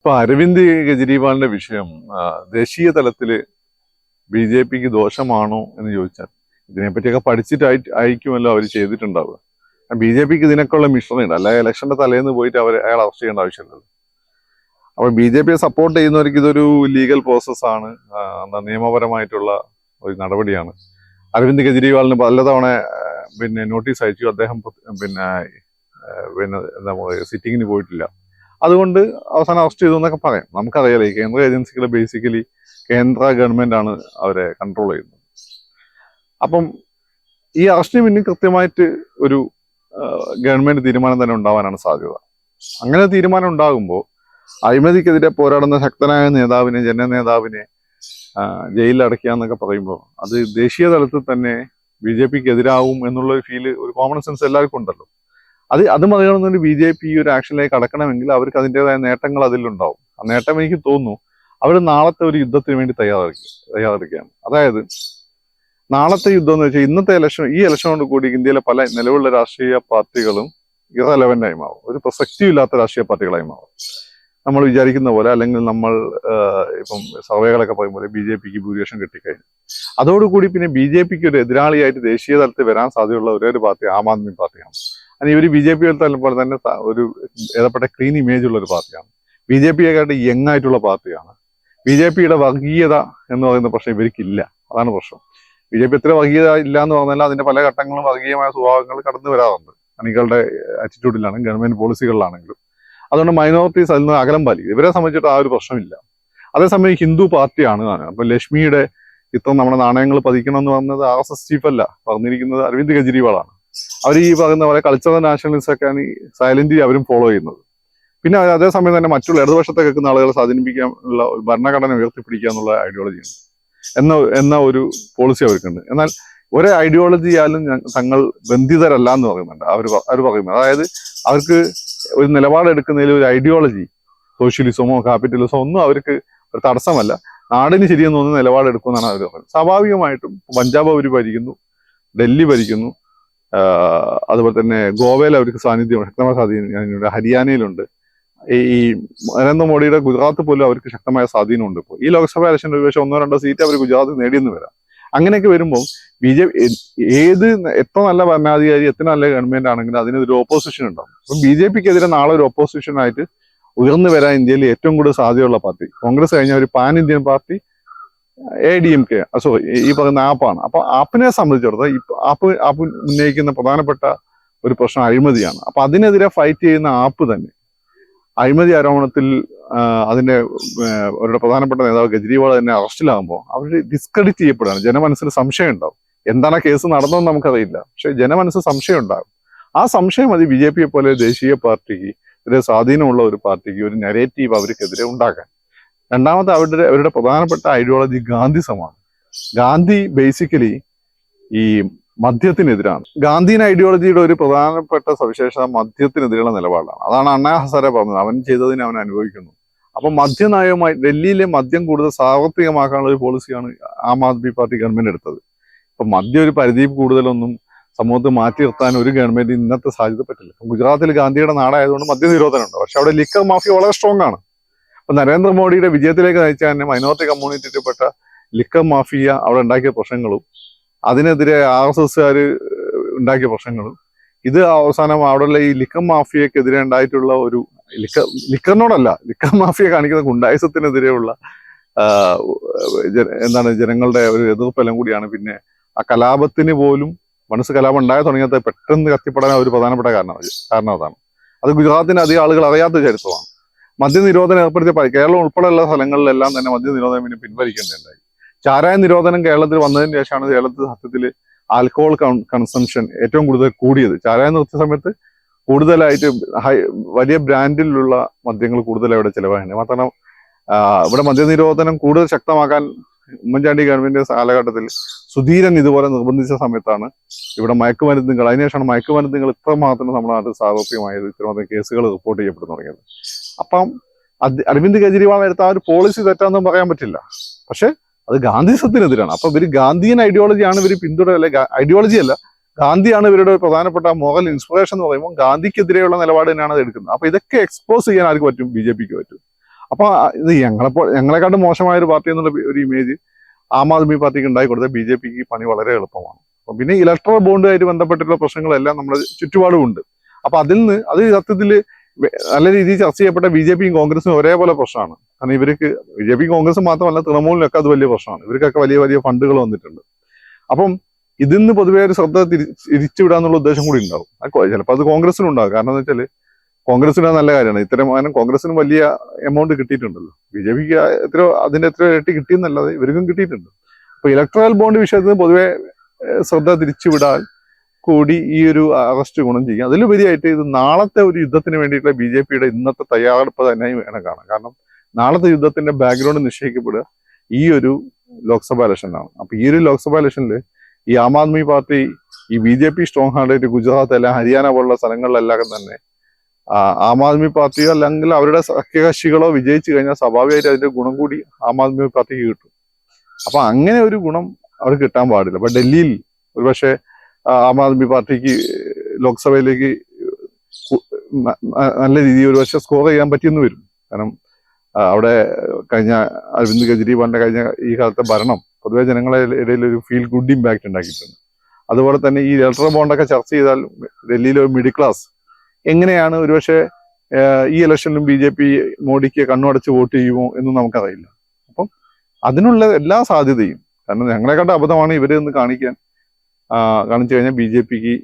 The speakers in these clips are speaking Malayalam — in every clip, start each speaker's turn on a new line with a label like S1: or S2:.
S1: ഇപ്പൊ അരവിന്ദ് കെജ്രിവാളിന്റെ വിഷയം ദേശീയ തലത്തില് ബി ജെ പിക്ക് ദോഷമാണോ എന്ന് ചോദിച്ചാൽ ഇതിനെപ്പറ്റിയൊക്കെ ആയിരിക്കുമല്ലോ അവർ ചെയ്തിട്ടുണ്ടാവുക. ബി ജെ പിക്ക് ഇതിനൊക്കെയുള്ള മിഷണറി ഉണ്ട്, അല്ലാതെ ഇലക്ഷന്റെ തലേന്ന് പോയിട്ട് അയാൾ അറസ്റ്റ് ചെയ്യേണ്ട ആവശ്യമില്ലല്ലോ. അപ്പൊ ബി ജെ പിയെ സപ്പോർട്ട് ചെയ്യുന്നവർക്ക് ഇതൊരു ലീഗൽ പ്രോസസ്സാണ്, നിയമപരമായിട്ടുള്ള ഒരു നടപടിയാണ്. അരവിന്ദ് കെജ്രിവാളിന് പലതവണ നോട്ടീസ് അയച്ചു. അദ്ദേഹം പിന്നെ എന്താ പറയുക, സിറ്റിങ്ങിന് പോയിട്ടില്ല. അതുകൊണ്ട് അവസാനം അറസ്റ്റ് ചെയ്തു എന്നൊക്കെ പറയാം. നമുക്കറിയാലോ, ഈ കേന്ദ്ര ഏജൻസികൾ ബേസിക്കലി കേന്ദ്ര ഗവൺമെന്റ് ആണ് അവരെ കൺട്രോൾ ചെയ്യുന്നത്. അപ്പം ഈ അറസ്റ്റിന് പിന്നിൽ കൃത്യമായിട്ട് ഒരു ഗവൺമെന്റ് തീരുമാനം തന്നെ ഉണ്ടാവാനാണ് സാധ്യത. അങ്ങനെ തീരുമാനം ഉണ്ടാകുമ്പോൾ അഴിമതിക്കെതിരെ പോരാടുന്ന ശക്തനായ നേതാവിനെ, ജനനേതാവിനെ ജയിലിൽ അടയ്ക്കുക എന്നൊക്കെ പറയുമ്പോൾ അത് ദേശീയ തലത്തിൽ തന്നെ ബി ജെ പിക്ക് എതിരാവും എന്നുള്ള ഒരു ഫീല്, ഒരു കോമൺ സെൻസ് എല്ലാവർക്കും ഉണ്ടല്ലോ. അത് മറികടന്നുകൊണ്ട് ബി ജെ പി ഈ ഒരു ആക്ഷനിലേക്ക് കടക്കണമെങ്കിൽ അവർക്ക് അതിൻ്റെതായ നേട്ടങ്ങൾ അതിലുണ്ടാവും. ആ നേട്ടം എനിക്ക് തോന്നുന്നു അവർ നാളത്തെ ഒരു യുദ്ധത്തിന് വേണ്ടി തയ്യാറെടുക്കുകയാണ്. അതായത് നാളത്തെ യുദ്ധം എന്ന് വെച്ചാൽ ഇന്നത്തെ ഈ ഇലക്ഷനോട് കൂടി ഇന്ത്യയിലെ പല നിലവിലുള്ള രാഷ്ട്രീയ പാർട്ടികളും ഇറലവൻ്റായി മാറും, ഒരു പ്രസക്തിയില്ലാത്ത രാഷ്ട്രീയ പാർട്ടികളായി മാറും. നമ്മൾ വിചാരിക്കുന്ന പോലെ, അല്ലെങ്കിൽ നമ്മൾ ഇപ്പം സർവേകളൊക്കെ പറയുമ്പോൾ ബി ജെ പിക്ക് ഭൂരിപക്ഷം കിട്ടിക്കഴിഞ്ഞു. അതോടുകൂടി പിന്നെ ബി ജെ പിക്ക് ഒരു എതിരാളിയായിട്ട് ദേശീയ തലത്തിൽ വരാൻ സാധ്യതയുള്ള ഒരേ ഒരു പാർട്ടി ആം ആദ്മി പാർട്ടിയാണ്. അങ്ങനെ ഇവർ ബി ജെ പി പോലെ തന്നെ ഒരു ഏതപ്പെട്ട ക്ലീൻ ഇമേജ് ഉള്ള ഒരു പാർട്ടിയാണ്. ബി ജെ പിയെക്കാട്ട് യങ് ആയിട്ടുള്ള പാർട്ടിയാണ്. ബി ജെ പിയുടെ വർഗീയത എന്ന് പറയുന്ന പ്രശ്നം ഇവർക്കില്ല, അതാണ് പ്രശ്നം. ബി ജെ പി എത്ര വർഗീയത ഇല്ല എന്ന് പറഞ്ഞാൽ അതിന്റെ പല ഘട്ടങ്ങളും വർഗീയമായ സ്വഭാവങ്ങൾ കടന്നു വരാറുണ്ട്, അണികളുടെ ആറ്റിറ്റ്യൂഡിലാണെങ്കിലും ഗവൺമെന്റ് പോളിസികളിലാണെങ്കിലും. അതുകൊണ്ട് മൈനോറിറ്റീസ് അതിൽ നിന്ന് അകലം പാലിക്കും. ഇവരെ സംബന്ധിച്ചിട്ട് ആ ഒരു പ്രശ്നമില്ല. അതേസമയം ഹിന്ദു പാർട്ടിയാണ്. അപ്പൊ ലക്ഷ്മിയുടെ ഇത്ര നമ്മുടെ നാണയങ്ങൾ പതിക്കണം എന്ന് പറഞ്ഞത് RSS ചീഫ് അല്ല, പറഞ്ഞിരിക്കുന്നത് അരവിന്ദ് കെജ്രിവാളാണ്. അവർ ഈ പറയുന്ന പോലെ കൾച്ചറൽ നാഷണലിസ്റ്റ് ഒക്കെയാണ് ഈ സൈലന്റ്ലി അവരും ഫോളോ ചെയ്യുന്നത്. പിന്നെ അതേസമയം തന്നെ മറ്റുള്ള ഇടതുപക്ഷത്തെ കേൾക്കുന്ന ആളുകളെ സ്വാധീനിപ്പിക്കാനുള്ള ഭരണഘടന ഉയർത്തിപ്പിടിക്കുക എന്നുള്ള ഐഡിയോളജിയുണ്ട് എന്ന ഒരു പോളിസി അവർക്കുണ്ട്. എന്നാൽ ഒരേ ഐഡിയോളജിയാലും തങ്ങൾ ബന്ധിതരല്ല എന്ന് പറയുന്നുണ്ട് അവർ പറയുന്നത്. അതായത് അവർക്ക് ഒരു നിലപാടെടുക്കുന്നതിൽ ഒരു ഐഡിയോളജി, സോഷ്യലിസമോ ക്യാപിറ്റലിസമോ ഒന്നും അവർക്ക് ഒരു തടസ്സമല്ല. നാടിന് ശരിയെന്ന് തോന്നുന്ന നിലപാടെടുക്കുമെന്നാണ് അവർ പറയുന്നത്. സ്വാഭാവികമായിട്ടും പഞ്ചാബ് അവർ ഭരിക്കുന്നു, ഡൽഹി ഭരിക്കുന്നു, അതുപോലെ തന്നെ ഗോവയിൽ അവർക്ക് ശക്തമായ സ്വാധീനം, ഹരിയാനയിലുണ്ട്. ഈ നരേന്ദ്രമോദിയുടെ ഗുജറാത്ത് പോലും അവർക്ക് ശക്തമായ സ്വാധീനമുണ്ട്. ഇപ്പോൾ ഈ ലോക്സഭാ ഇലക്ഷൻ ഒരുപക്ഷെ 1-2 സീറ്റ് അവർ ഗുജറാത്തിൽ നേടിയെന്ന് വരാം. അങ്ങനെയൊക്കെ വരുമ്പോൾ ബി ജെ പി എത്ര നല്ല ഭരണാധികാരി, എത്ര നല്ല ഗവൺമെന്റ് ആണെങ്കിലും അതിനൊരു ഓപ്പോസിഷൻ ഉണ്ടാവും. അപ്പം ബി ജെ പിക്കെതിരെ നാളെ ഒരു ഓപ്പോസിഷനായിട്ട് ഉയർന്നു വരാൻ ഇന്ത്യയിൽ ഏറ്റവും കൂടുതൽ സാധ്യതയുള്ള പാർട്ടി കോൺഗ്രസ് കഴിഞ്ഞ ഒരു pan Indian party ADMK, sorry, ഈ പറയുന്ന ആപ്പാണ്. അപ്പൊ ആപ്പിനെ സംബന്ധിച്ചിടത്തോളം ആപ്പ് ഉന്നയിക്കുന്ന പ്രധാനപ്പെട്ട ഒരു പ്രശ്നം അഴിമതിയാണ്. അപ്പൊ അതിനെതിരെ ഫൈറ്റ് ചെയ്യുന്ന ആപ്പ് തന്നെ അഴിമതി ആരോപണത്തിൽ അതിന്റെ അവരുടെ പ്രധാനപ്പെട്ട നേതാവ് കെജ്രിവാൾ തന്നെ അറസ്റ്റിലാകുമ്പോൾ അവർ ഡിസ്ക്രെഡിറ്റ് ചെയ്യപ്പെടുകയാണ്. ജനമനസ്സിൽ സംശയം ഉണ്ടാവും. എന്താണ് ആ കേസ് നടന്നതെന്ന് നമുക്കറിയില്ല, പക്ഷെ ജനമനസ്സിൽ സംശയം ഉണ്ടാകും. ആ സംശയം മതി ബി ജെ പിയെ പോലെ ദേശീയ പാർട്ടിക്ക്, ഒരു സ്വാധീനമുള്ള ഒരു പാർട്ടിക്ക് ഒരു നെറേറ്റീവ് അവർക്കെതിരെ ഉണ്ടാക്കാൻ. രണ്ടാമത് അവരുടെ പ്രധാനപ്പെട്ട ഐഡിയോളജി ഗാന്ധിസമാണ്. ഗാന്ധി ബേസിക്കലി ഈ മദ്യത്തിനെതിരാണ്. ഗാന്ധിയൻ ഐഡിയോളജിയുടെ ഒരു പ്രധാനപ്പെട്ട സവിശേഷത മദ്യത്തിനെതിരെയുള്ള നിലപാടാണ്. അതാണ് അണ്ണാ ഹസാരെ പറഞ്ഞത്, അവൻ ചെയ്തതിന് അവൻ അനുഭവിക്കുന്നു. അപ്പൊ മദ്യനയവുമായി ഡൽഹിയിലെ മദ്യം കൂടുതൽ സാർവത്രികമാക്കാനുള്ള ഒരു പോളിസിയാണ് ആം ആദ്മി പാർട്ടി ഗവൺമെന്റ് എടുത്തത്. ഇപ്പൊ മദ്യം ഒരു പരിധി കൂടുതലൊന്നും സമൂഹത്തിൽ മാറ്റി നിർത്താൻ ഒരു ഗവൺമെന്റ് ഇന്നത്തെ സാധ്യത പറ്റില്ല. ഗുജറാത്തിൽ ഗാന്ധിയുടെ നാടായതുകൊണ്ട് മദ്യനിരോധനം ഉണ്ട്, പക്ഷെ അവിടെ ലിക്കർ മാഫിയ വളരെ സ്ട്രോങ് ആണ്. അപ്പൊ നരേന്ദ്രമോദിയുടെ വിജയത്തിലേക്ക് നയിച്ച തന്നെ മൈനോറിറ്റി കമ്മ്യൂണിറ്റിയിൽപ്പെട്ട ലിക്കർ മാഫിയ അവിടെ ഉണ്ടാക്കിയ പ്രശ്നങ്ങളും അതിനെതിരെ RSS ഉണ്ടാക്കിയ പ്രശ്നങ്ങളും, ഇത് അവസാനം അവിടെയുള്ള ഈ ലിക്കർ മാഫിയക്കെതിരെ ഉണ്ടായിട്ടുള്ള ഒരു ലിക്കറിനോടല്ല, ലിക്കർ മാഫിയ കാണിക്കുന്ന ഗുണ്ടായുസത്തിനെതിരെയുള്ള ജനങ്ങളുടെ ഒരു എതിർപ്പെല്ലാം കൂടിയാണ്. പിന്നെ ആ കലാപത്തിന് പോലും മനസ്സ് കലാപം ഉണ്ടായി തുടങ്ങിയത് പെട്ടെന്ന് കത്തിപ്പെടാൻ ഒരു പ്രധാനപ്പെട്ട കാരണം അതാണ്. അത് ഗുജറാത്തിന് അധികം ആളുകൾ അറിയാത്ത ചരിത്രമാണ്. മദ്യനിരോധനം ഏർപ്പെടുത്തിയ കേരളം ഉൾപ്പെടെയുള്ള സ്ഥലങ്ങളിലെല്ലാം തന്നെ മദ്യനിരോധനം പിന്നെ പിൻവലിക്കേണ്ടതുണ്ടായി. ചാരായ നിരോധനം കേരളത്തിൽ വന്നതിന് ശേഷമാണ് കേരളത്തിൽ സത്യത്തിൽ ആൽക്കഹോൾ കൺസംഷൻ ഏറ്റവും കൂടുതൽ കൂടിയത്. ചാരായം നിർത്തിയ സമയത്ത് കൂടുതലായിട്ട് വലിയ ബ്രാൻഡിലുള്ള മദ്യങ്ങൾ കൂടുതൽ ഇവിടെ ചിലവാകുന്നത്. മാത്രം ഇവിടെ മദ്യനിരോധനം കൂടുതൽ ശക്തമാക്കാൻ ഉമ്മൻചാണ്ടി ഗവൺമെന്റ് കാലഘട്ടത്തിൽ സുധീരൻ ഇതുപോലെ നിർബന്ധിച്ച സമയത്താണ് ഇവിടെ മയക്കുമരുന്നുകൾ, അതിനുശേഷമാണ് മയക്കുമരുന്നുകൾ ഇത്രമാത്രം നമ്മുടെ നാട്ടിൽ സാർവത്രികമായത്, ഇത്രമാത്രം കേസുകൾ റിപ്പോർട്ട് ചെയ്യപ്പെടുന്നു തുടങ്ങിയത്. അപ്പം അരവിന്ദ് കെജ്രിവാൾ എടുത്ത ആ ഒരു പോളിസി തെറ്റാന്നും പറയാൻ പറ്റില്ല, പക്ഷെ അത് ഗാന്ധിസത്തിനെതിരാണ്. അപ്പൊ ഇവർ ഗാന്ധിയൻ ഐഡിയോളജിയാണ് ഇവർ പിന്തുടരല്ലേ, ഐഡിയോളജി അല്ല, ഗാന്ധിയാണ് ഇവരുടെ പ്രധാനപ്പെട്ട മോറൽ ഇൻസ്പിറേഷൻ എന്ന് പറയുമ്പോൾ ഗാന്ധിക്കെതിരെയുള്ള നിലപാട് തന്നെയാണ് അത് എടുക്കുന്നത്. അപ്പൊ ഇതൊക്കെ എക്സ്പോസ് ചെയ്യാൻ ആർക്ക് പറ്റും? ബി ജെ പിക്ക് പറ്റും. അപ്പൊ ഇത് ഞങ്ങളെക്കാട്ടും മോശമായ ഒരു പാർട്ടി എന്നുള്ള ഒരു ഇമേജ് ആം ആദ്മി പാർട്ടിക്ക് ഉണ്ടായി കൊടുത്താൽ BJPക്ക് പണി വളരെ എളുപ്പമാണ്. അപ്പൊ പിന്നെ ഇലക്ട്രൽ ബോണ്ടുമായിട്ട് ബന്ധപ്പെട്ടിട്ടുള്ള പ്രശ്നങ്ങളെല്ലാം നമ്മുടെ ചുറ്റുപാടും ഉണ്ട്. അപ്പൊ അത് സത്യത്തിൽ നല്ല രീതിയിൽ ചർച്ച ചെയ്യപ്പെട്ട BJPയും കോൺഗ്രസും ഒരേപോലെ പ്രശ്നമാണ്. കാരണം ഇവർക്ക് BJP കോൺഗ്രസും മാത്രമല്ല തൃണമൂലിനൊക്കെ അത് വലിയ പ്രശ്നമാണ്. ഇവർക്കൊക്കെ വലിയ വലിയ ഫണ്ടുകൾ വന്നിട്ടുണ്ട്. അപ്പം ഇതിന്ന് പൊതുവേ ഒരു ശ്രദ്ധ തിരിച്ചുവിടാന്നുള്ള ഉദ്ദേശം കൂടി ഉണ്ടാവും. ചിലപ്പോൾ അത് കോൺഗ്രസിനും ഉണ്ടാവും. കാരണം എന്ന് വെച്ചാൽ കോൺഗ്രസിന് നല്ല കാര്യമാണ് ഇത്തരം. കാരണം കോൺഗ്രസിന് വലിയ എമൗണ്ട് കിട്ടിയിട്ടുണ്ടല്ലോ. BJPക്ക് അതിന്റെ എത്ര ഇരട്ടി കിട്ടിയെന്നല്ലാതെ ഇവർക്കും കിട്ടിയിട്ടുണ്ട്. അപ്പൊ ഇലക്ട്രൽ ബോണ്ട് വിഷയത്തിന് പൊതുവെ ശ്രദ്ധ തിരിച്ചുവിടാൻ കൂടി ഈ ഒരു അറസ്റ്റ് ഗുണം ചെയ്യും. അതിലുപരിയായിട്ട് ഇത് നാളത്തെ ഒരു യുദ്ധത്തിന് വേണ്ടിയിട്ടുള്ള BJPയുടെ ഇന്നത്തെ തയ്യാറെടുപ്പ് തന്നെ വേണം കാണാൻ. കാരണം നാളത്തെ യുദ്ധത്തിന്റെ ബാക്ക്ഗ്രൗണ്ട് നിശ്ചയിക്കപ്പെടുക ഈ ഒരു ലോക്സഭാ ഇലക്ഷനിലാണ്. അപ്പൊ ഈ ഒരു ലോക്സഭാ ഇലക്ഷനിൽ ഈ ആം ആദ്മി പാർട്ടി ഈ BJP സ്ട്രോങ് ഹാർഡായിട്ട് ഗുജറാത്ത് അല്ല ഹരിയാന പോലുള്ള സ്ഥലങ്ങളിലെല്ലാം തന്നെ ആം ആദ്മി പാർട്ടിയോ അല്ലെങ്കിൽ അവരുടെ സഖ്യകക്ഷികളോ വിജയിച്ചു കഴിഞ്ഞാൽ സ്വാഭാവികമായിട്ട് അതിന്റെ ഗുണം കൂടി ആം ആദ്മി പാർട്ടിക്ക് കിട്ടും. അപ്പൊ അങ്ങനെ ഒരു ഗുണം അവർക്ക് കിട്ടാൻ പാടില്ല. അപ്പൊ ഡൽഹിയിൽ ഒരുപക്ഷെ ആം ആദ്മി പാർട്ടിക്ക് ലോക്സഭയിലേക്ക് നല്ല രീതിയിൽ ഒരുപക്ഷെ സ്കോർ ചെയ്യാൻ പറ്റിയെന്ന് വരും. കാരണം അവിടെ കഴിഞ്ഞ അരവിന്ദ് കെജ്രിവാളിന്റെ കഴിഞ്ഞ ഈ കാലത്തെ ഭരണം പൊതുവെ ജനങ്ങളുടെ ഇടയിൽ ഒരു ഫീൽ ഗുഡ് ഇമ്പാക്ട് ഉണ്ടാക്കിയിട്ടുണ്ട്. അതുപോലെ തന്നെ ഈ ഇലക്ട്രൽ ബോണ്ടൊക്കെ ചർച്ച ചെയ്താൽ ഡൽഹിയിലെ ഒരു മിഡിൽ ക്ലാസ് എങ്ങനെയാണ് ഒരുപക്ഷെ ഈ ഇലക്ഷനിലും BJP മോഡിക്ക് കണ്ണുടച്ച് വോട്ട് ചെയ്യുമോ എന്നും നമുക്കറിയില്ല. അപ്പം അതിനുള്ള എല്ലാ സാധ്യതയും, കാരണം ഞങ്ങളെക്കാട്ട് അബദ്ധമാണ് ഇവരെന്ന് കാണിച്ചു കഴിഞ്ഞാൽ BJPക്ക്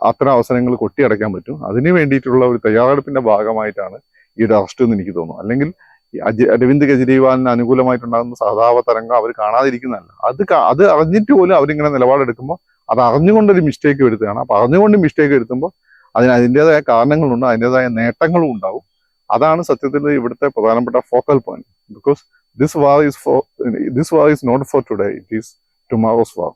S1: അത്തരം അവസരങ്ങൾ കൊട്ടിയടയ്ക്കാൻ പറ്റും. അതിന് വേണ്ടിയിട്ടുള്ള ഒരു തയ്യാറെടുപ്പിന്റെ ഭാഗമായിട്ടാണ് ഈ ഒരു അറസ്റ്റ് എന്ന് എനിക്ക് തോന്നുന്നു. അല്ലെങ്കിൽ അരവിന്ദ് കെജ്രിവാളിന് അനുകൂലമായിട്ടുണ്ടാകുന്ന സഹതാപ തരംഗം അവർ കാണാതിരിക്കുന്നതല്ല. അത് അറിഞ്ഞിട്ട് പോലും അവരിങ്ങനെ നിലപാടെടുക്കുമ്പോൾ അത് അറിഞ്ഞുകൊണ്ടൊരു മിസ്റ്റേക്ക് വരുത്തുകയാണ്. അപ്പൊ അറിഞ്ഞുകൊണ്ട് മിസ്റ്റേക്ക് വരുത്തുമ്പോൾ അതിൻ്റെതായ കാരണങ്ങളുണ്ട്, അതിൻ്റെതായ നേട്ടങ്ങളും ഉണ്ടാവും. അതാണ് സത്യത്തിൽ ഇവിടുത്തെ പ്രധാനപ്പെട്ട focal point. Because this war is not for today, it is tomorrow's war.